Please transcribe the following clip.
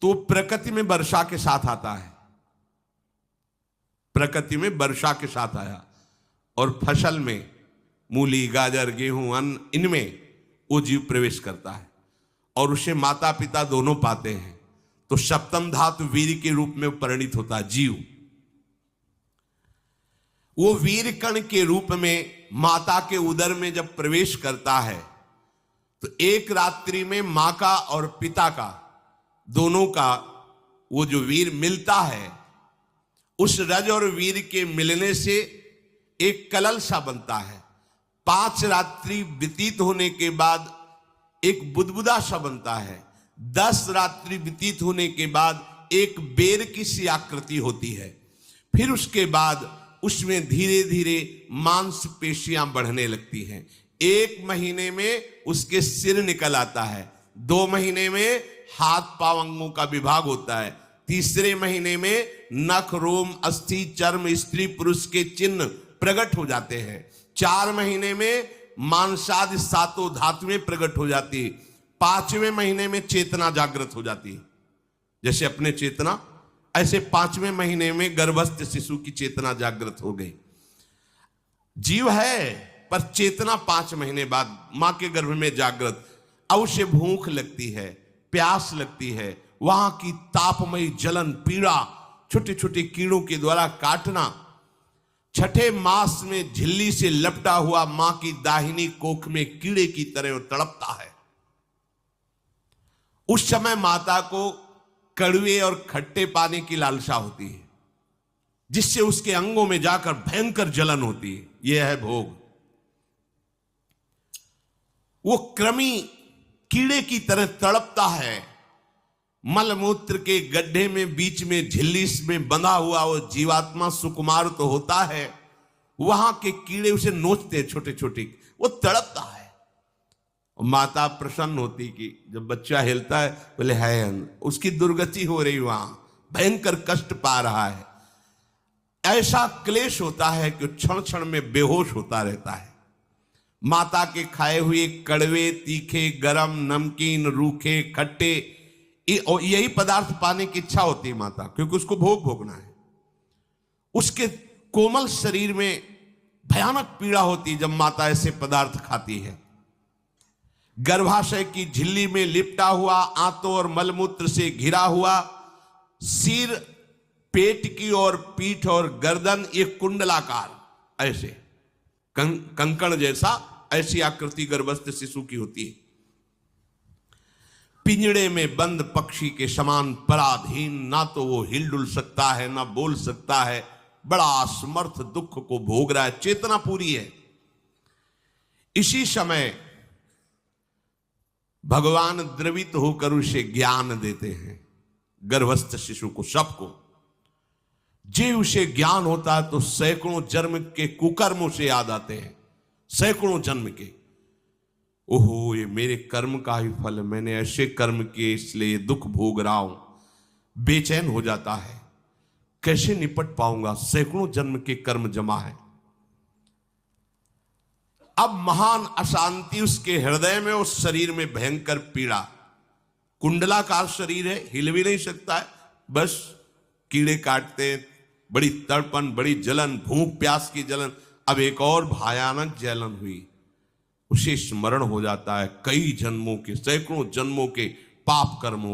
तो प्रकृति में वर्षा के साथ आता है, प्रकृति में वर्षा के साथ आया, और फसल में मूली, गाजर, गेहूं, अन्न, इनमें वो जीव प्रवेश करता है और उसे माता पिता दोनों पाते हैं। तो सप्तम धातु वीर के रूप में परिणित होता है जीव। वो वीर कण के रूप में माता के उदर में जब प्रवेश करता है तो एक रात्रि में मां का और पिता का, दोनों का वो जो वीर मिलता है, उस रज और वीर के मिलने से एक कलल सा बनता है। 5 रात्रि व्यतीत होने के बाद एक बुदबुदा सा बनता है। 10 रात्रि व्यतीत होने के बाद एक बेर की सी आकृति होती है। फिर उसके बाद उसमें धीरे धीरे मांसपेशियां बढ़ने लगती हैं। 1 महीने में उसके सिर निकल आता है, 2 महीने में हाथ पांव अंगों का विभाग होता है, 3रे महीने में नख, रोम, अस्थि, चर्म, स्त्री पुरुष के चिन्ह प्रकट हो जाते हैं, 4 महीने में मांसादि 7 धातुएं प्रकट हो जाती है, 5वें महीने में चेतना जागृत हो जाती है। जैसे अपने चेतना, ऐसे 5वें महीने में गर्भस्थ शिशु की चेतना जागृत हो गई। जीव है पर चेतना 5 महीने बाद मां के गर्भ में जागृत। अब उसे भूख लगती है, प्यास लगती है, वहां की तापमयी जलन, पीड़ा, छोटे छोटे कीड़ों के द्वारा काटना, 6ठे मास में झिल्ली से लपटा हुआ मां की दाहिनी कोख में कीड़े की तरह तड़पता है। उस समय माता को कड़वे और खट्टे पानी की लालसा होती है, जिससे उसके अंगों में जाकर भयंकर जलन होती है। यह है भोग। वो कृमि कीड़े की तरह तड़पता है। मलमूत्र के गड्ढे में बीच में झिल्ली में बंधा हुआ वो जीवात्मा सुकुमार तो होता है, वहां के कीड़े उसे नोचते हैं छोटे छोटे, वो तड़पता है। माता प्रसन्न होती कि जब बच्चा हिलता है, बोले है उसकी दुर्गति हो रही, वहां भयंकर कष्ट पा रहा है। ऐसा क्लेश होता है कि क्षण क्षण में बेहोश होता रहता है। माता के खाए हुए कड़वे, तीखे, गरम, नमकीन, रूखे, खट्टे, यही पदार्थ पाने की इच्छा होती है माता, क्योंकि उसको भोग भोगना है। उसके कोमल शरीर में भयानक पीड़ा होती है जब माता ऐसे पदार्थ खाती है। गर्भाशय की झिल्ली में लिपटा हुआ, आंतों और मलमूत्र से घिरा हुआ सिर, पेट की और पीठ और गर्दन, ये कुंडलाकार ऐसे कंकण जैसा, ऐसी आकृति गर्भस्थ शिशु की होती है। पिंजड़े में बंद पक्षी के समान पराधीन, ना तो वो हिलडुल सकता है ना बोल सकता है, बड़ा असमर्थ दुख को भोग रहा है, चेतना पूरी है। इसी समय भगवान द्रवित होकर उसे ज्ञान देते हैं, गर्भस्थ शिशु को, सबको। जे उसे ज्ञान होता है तो सैकड़ों जन्म के कुकर्मों से याद आते हैं, सैकड़ों जन्म के। ओहो, ये मेरे कर्म का ही फल, मैंने ऐसे कर्म किए इसलिए दुख भोग रहा हूं। बेचैन हो जाता है, कैसे निपट पाऊंगा, सैकड़ों जन्म के कर्म जमा है। अब महान अशांति उसके हृदय में, उस शरीर में भयंकर पीड़ा। कुंडलाकार शरीर है, हिल भी नहीं सकता है, बस कीड़े काटते, बड़ी तड़पन, बड़ी जलन, भूख प्यास की जलन। अब एक और भयानक जलन हुई, उसे स्मरण हो जाता है कई जन्मों के, सैकड़ों जन्मों के पाप कर्मों